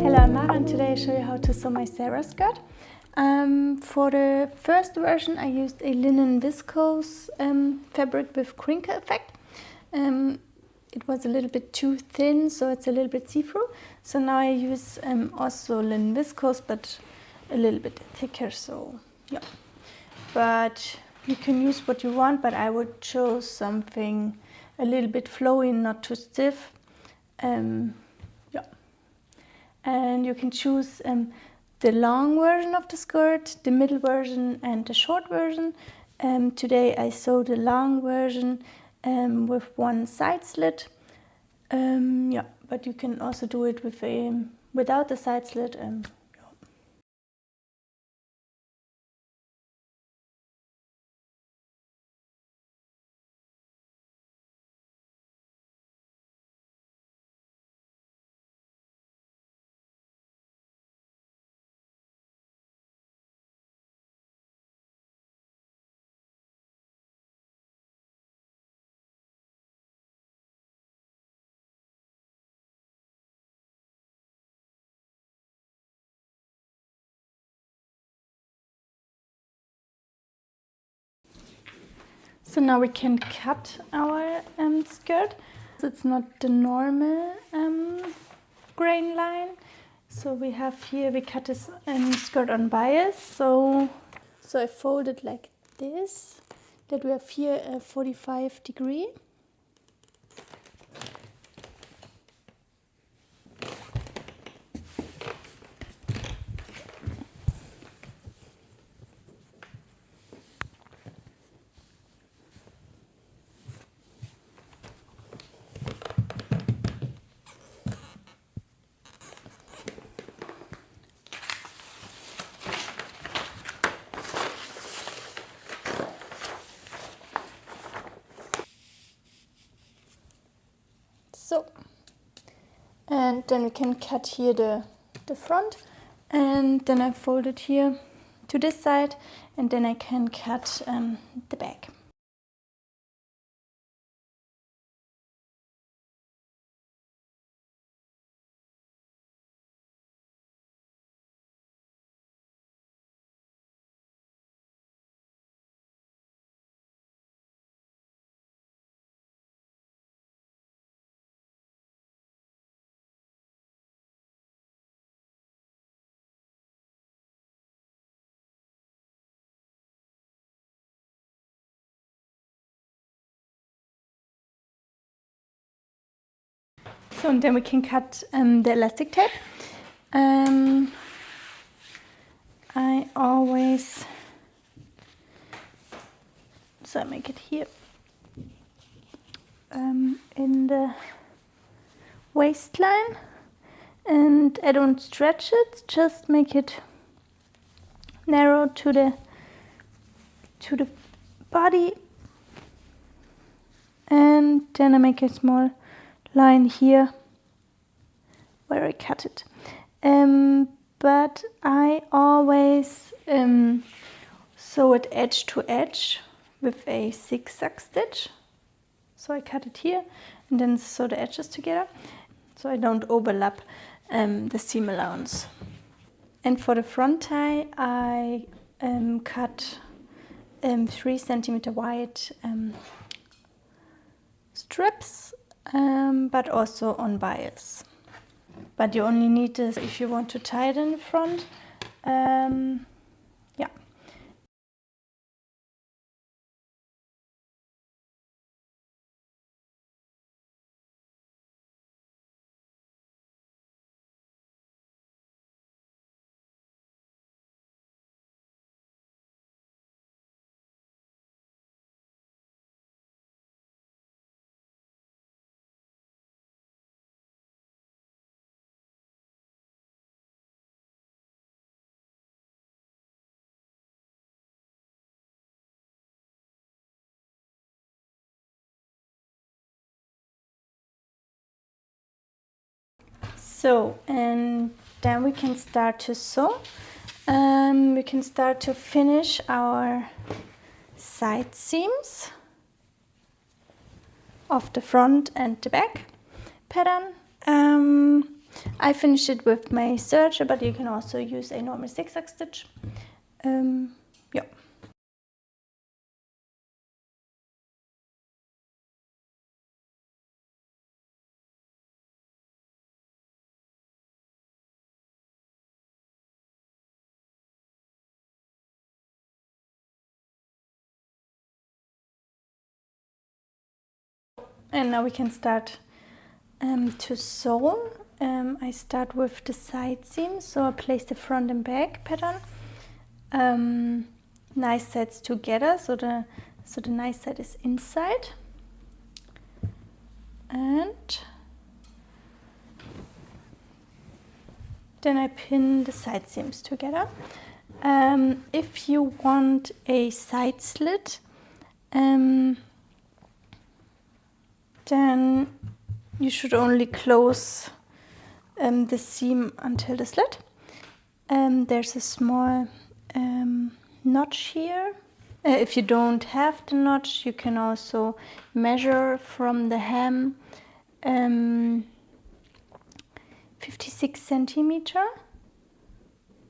Hello, I'm Mara, and today I show you how to sew my Sarah skirt. For the first version I used a linen viscose fabric with crinkle effect. It was a little bit too thin, so it's a little bit see-through. So now I use also linen viscose, but a little bit thicker, so yeah. But you can use what you want, but I would choose something a little bit flowy, not too stiff. Yeah. And you can choose the long version of the skirt, the middle version and the short version. Today I sewed the long version with one side slit. Yeah, but you can also do it with without the side slit. Yeah. So now we can cut our skirt. It's not the normal grain line. So we have here, we cut this skirt on bias. So I fold it like this, that we have here a 45-degree. So, and then we can cut here the front, and then I fold it here to this side, and then I can cut the back. So, and then we can cut the elastic tape. I always, so I make it here in the waistline, and I don't stretch it, just make it narrow to the body, and then I make a small line here where I cut it. But I always sew it edge to edge with a zigzag stitch. So I cut it here and then sew the edges together, so I don't overlap the seam allowance. And for the front tie, I cut 3 centimeter wide strips, but also on bias. But you only need this if you want to tie it in the front. Yeah. So, and then we can start to sew. We can start to finish our side seams of the front and the back pattern. I finished it with my serger, but you can also use a normal zigzag stitch. Yeah. And now we can start to sew. I start with the side seam, so I place the front and back pattern. Nice sides together, so the nice side is inside, and then I pin the side seams together. If you want a side slit, then you should only close the seam until the slit. There's a small notch here. If you don't have the notch, you can also measure from the hem 56 centimeter.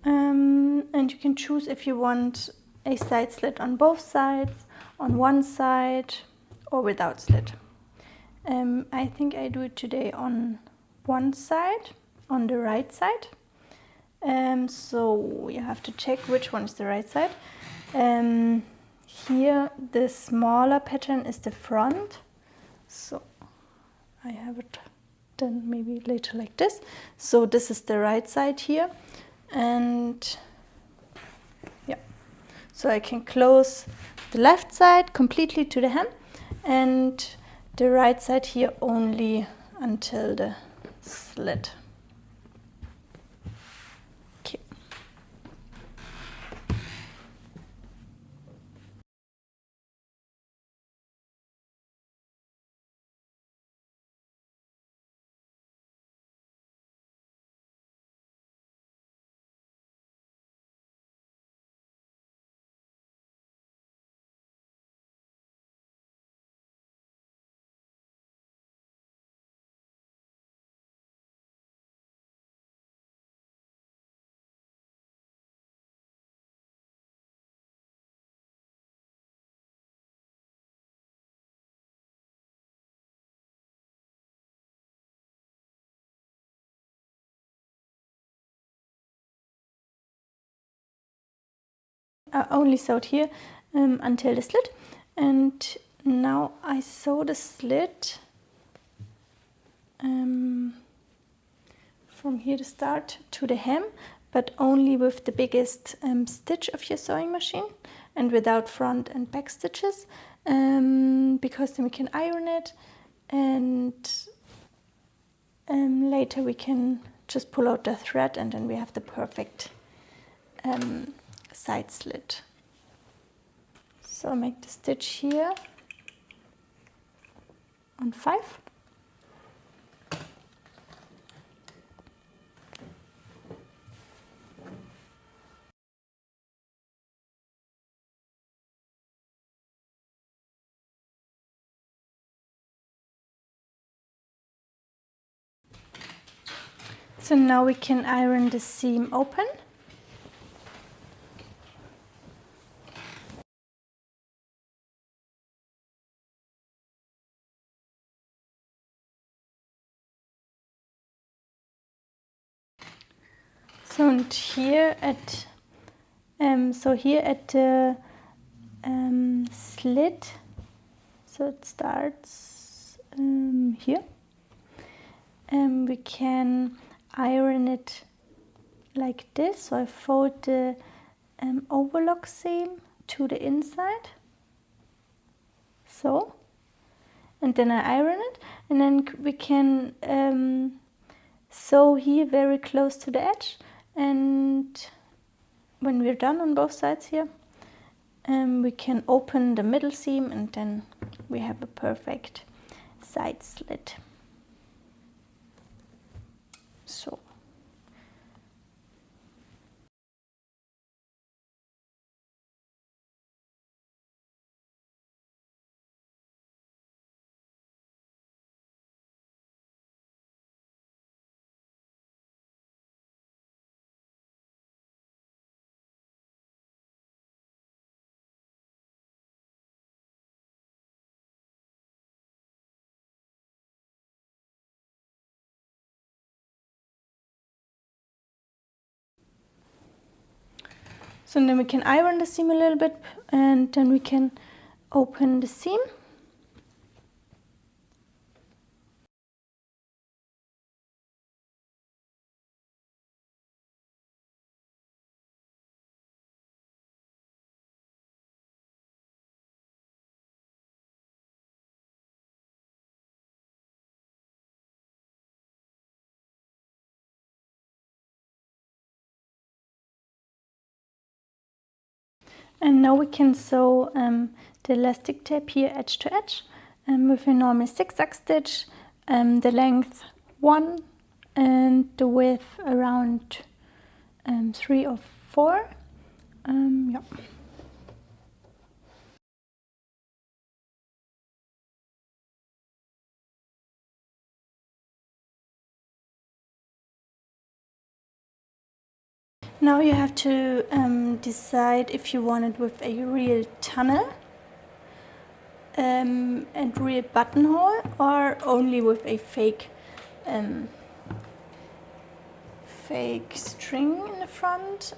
And you can choose if you want a side slit on both sides, on one side, or without slit. I think I do it today on one side, on the right side. So you have to check which one is the right side. Here the smaller pattern is the front, so I have it done maybe later like this. So this is the right side here, and yeah, so I can close the left side completely to the hem and the right side here only until the slit. Okay. Only sewed here until the slit, and now I sew the slit from here to start to the hem, but only with the biggest stitch of your sewing machine and without front and back stitches, because then we can iron it, and later we can just pull out the thread and then we have the perfect side slit. So make the stitch here on 5. So now we can iron the seam open. So and here at the slit, so it starts here, we can iron it like this. So I fold the overlock seam to the inside, so, and then I iron it, and then we can sew here very close to the edge, and when we're done on both sides here, we can open the middle seam, and then we have a perfect side slit. So So then we can iron the seam a little bit, and then we can open the seam. And now we can sew the elastic tape here edge to edge with a normal zigzag stitch, the length 1 and the width around 3 or 4. Yeah. Now you have to decide if you want it with a real tunnel and real buttonhole, or only with a fake string in the front.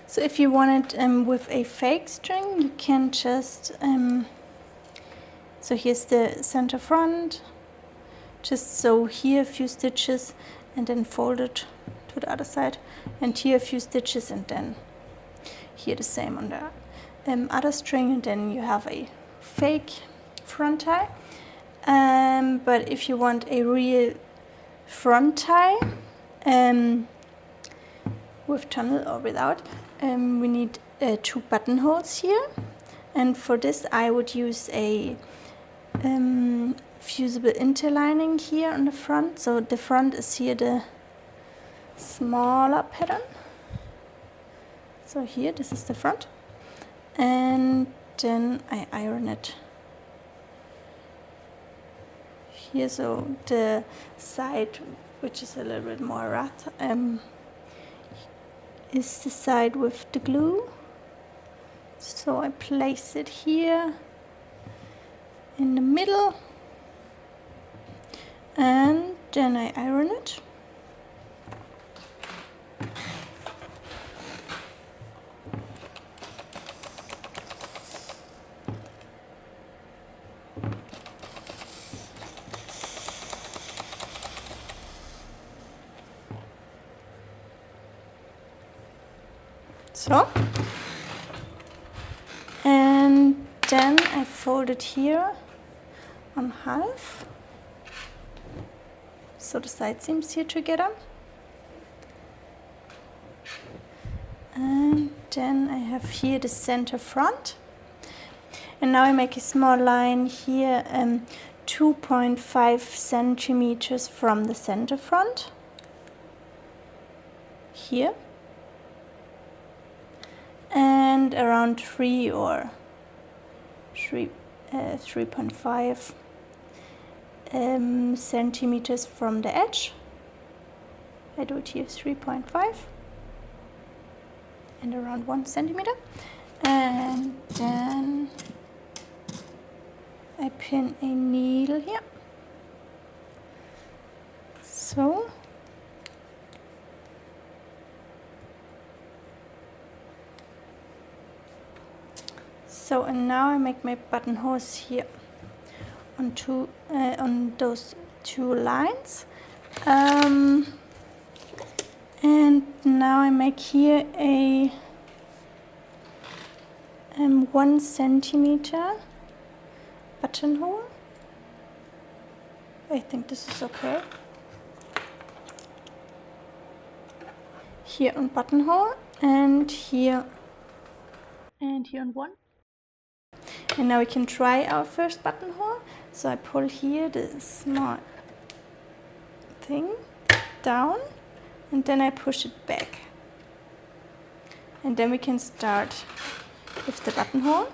So if you want it with a fake string, you can just so here's the center front, just sew here a few stitches and then fold it to the other side, and here a few stitches, and then here the same on the other string, and then you have a fake front tie. But if you want a real front tie with tunnel or without, we need 2 buttonholes here, and for this I would use a fusible interlining here on the front. So the front is here the smaller pattern, so here this is the front, and then I iron it here. So the side which is a little bit more rough is the side with the glue, so I place it here in the middle and then I iron it. So, and then I fold it here on half, so the side seams here together, and then I have here the center front, and now I make a small line here 2.5 centimeters from the center front here, and around 3 or 3.5 centimeters from the edge. I do it here 3.5 and around 1 centimeter, and then I pin a needle here. So and now I make my buttonholes here on those 2 lines, and now I make here a 1 centimeter buttonhole. I think this is okay. Here on buttonhole, and here on 1. And now we can try our first buttonhole. So I pull here the small thing down, and then I push it back. And then we can start with the buttonhole.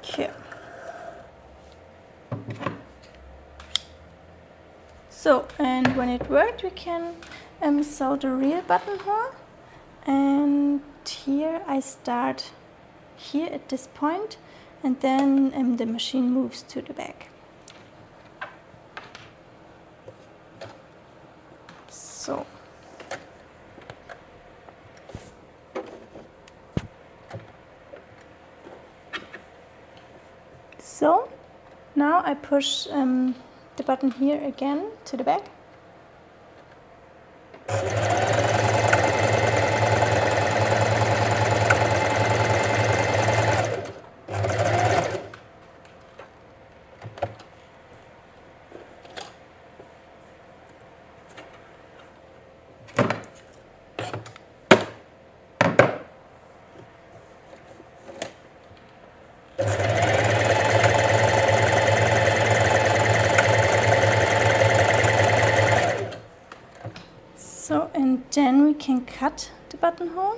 Here. So, and when it worked, we can sew the real buttonhole. And here I start here at this point, and then the machine moves to the back. So now I push the button here again to the back. So, and then we can cut the buttonhole.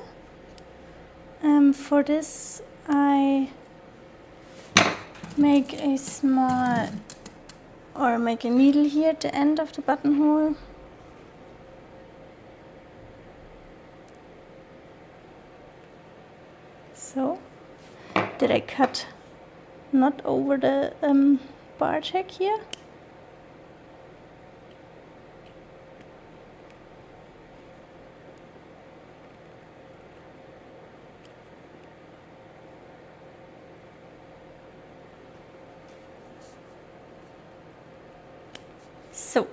For this I make a needle here at the end of the buttonhole. So that I cut not over the bar check here. So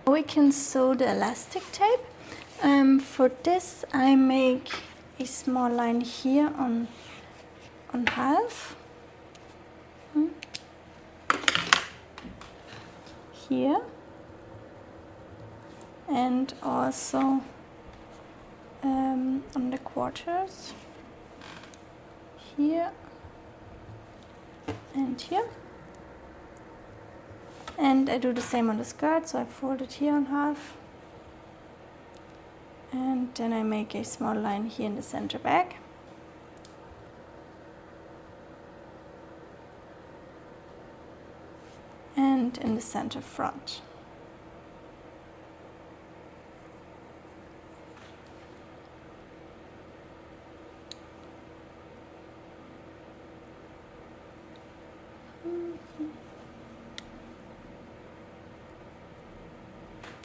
we can sew the elastic tape. For this I make a small line here on half, here, and also on the quarters, here and here. And I do the same on the skirt, so I fold it here on half. And then I make a small line here in the center back. And in the center front.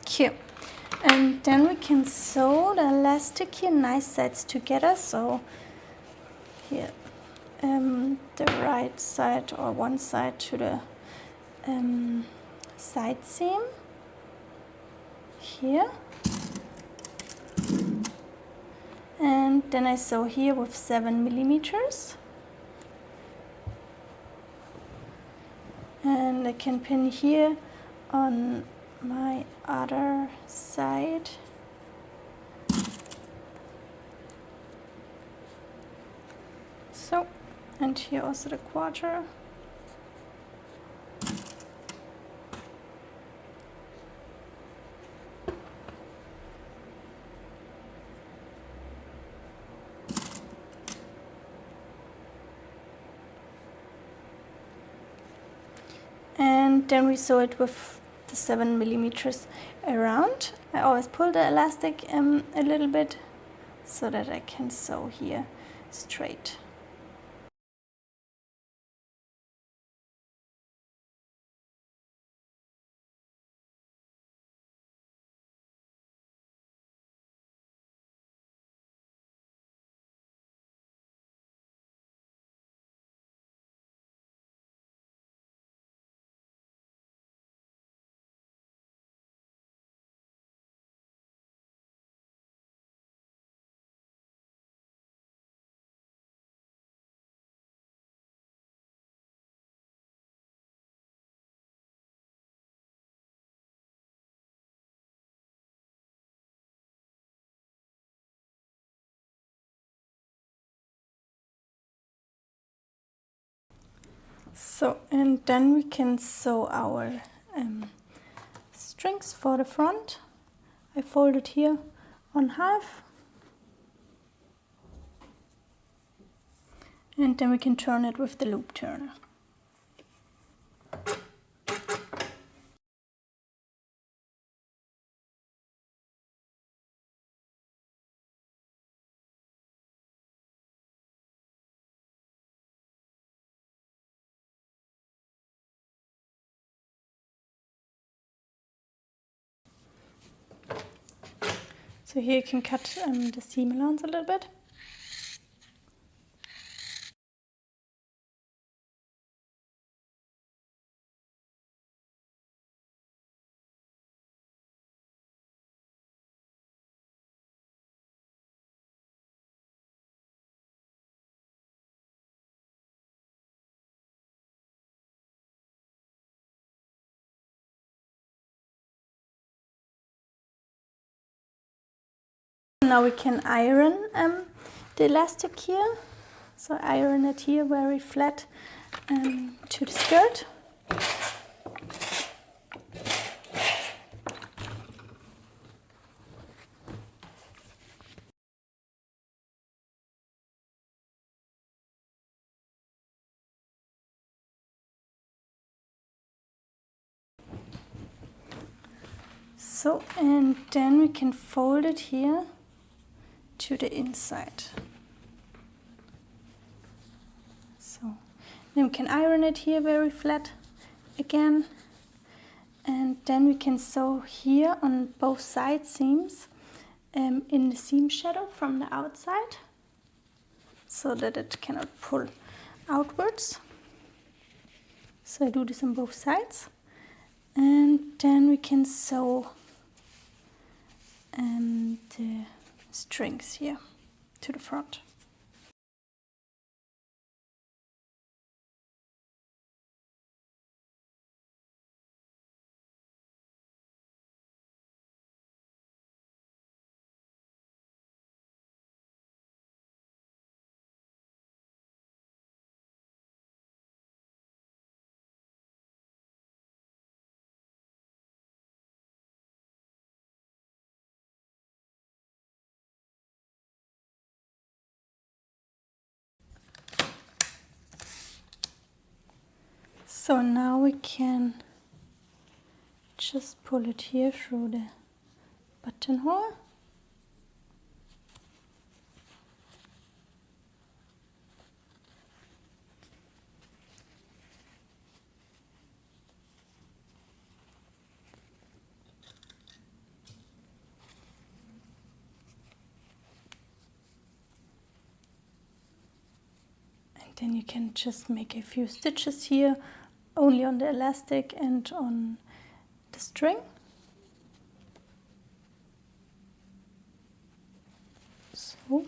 Here. And then we can sew the elastic here nice sides together. So here the right side or one side to the side seam here, and then I sew here with 7 millimeters, and I can pin here on my other side. So, and here also the quarter. And then we sew it with the 7 millimeters around. I always pull the elastic a little bit so that I can sew here straight. So, and then we can sew our strings for the front. I fold it here on half, and then we can turn it with the loop turner. So here you can cut the seam allowance a little bit. Now we can iron the elastic here. So iron it here very flat to the skirt. So, and then we can fold it here to the inside. So then we can iron it here very flat again, and then we can sew here on both side seams in the seam shadow from the outside so that it cannot pull outwards. So I do this on both sides, and then we can sew the strings here to the front. So now we can just pull it here through the buttonhole. And then you can just make a few stitches here, only on the elastic and on the string. So.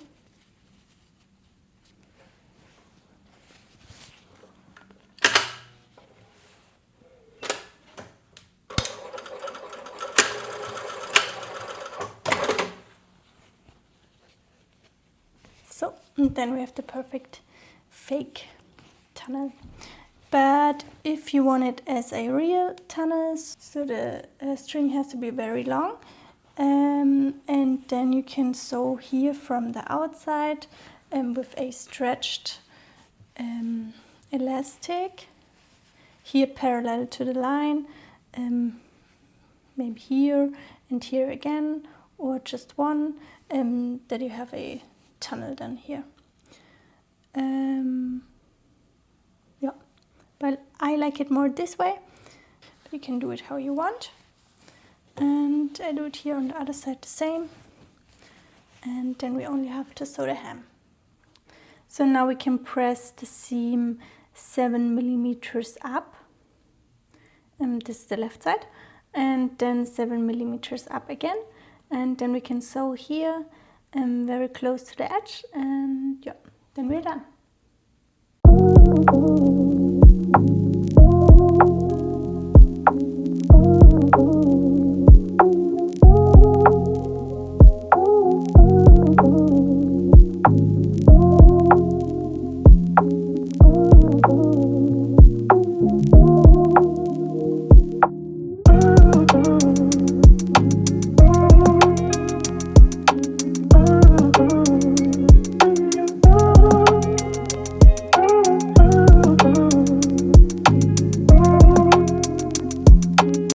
So, and then we have the perfect fake tunnel. But if you want it as a real tunnel, so the string has to be very long, and then you can sew here from the outside with a stretched elastic here parallel to the line, maybe here and here again, or just one, that you have a tunnel done here. Yeah, but I like it more this way, but you can do it how you want. And I do it here on the other side the same, and then we only have to sew the hem. So now we can press the seam 7 millimeters up, and this is the left side, and then 7 millimeters up again, and then we can sew here very close to the edge, and yeah, then we're done.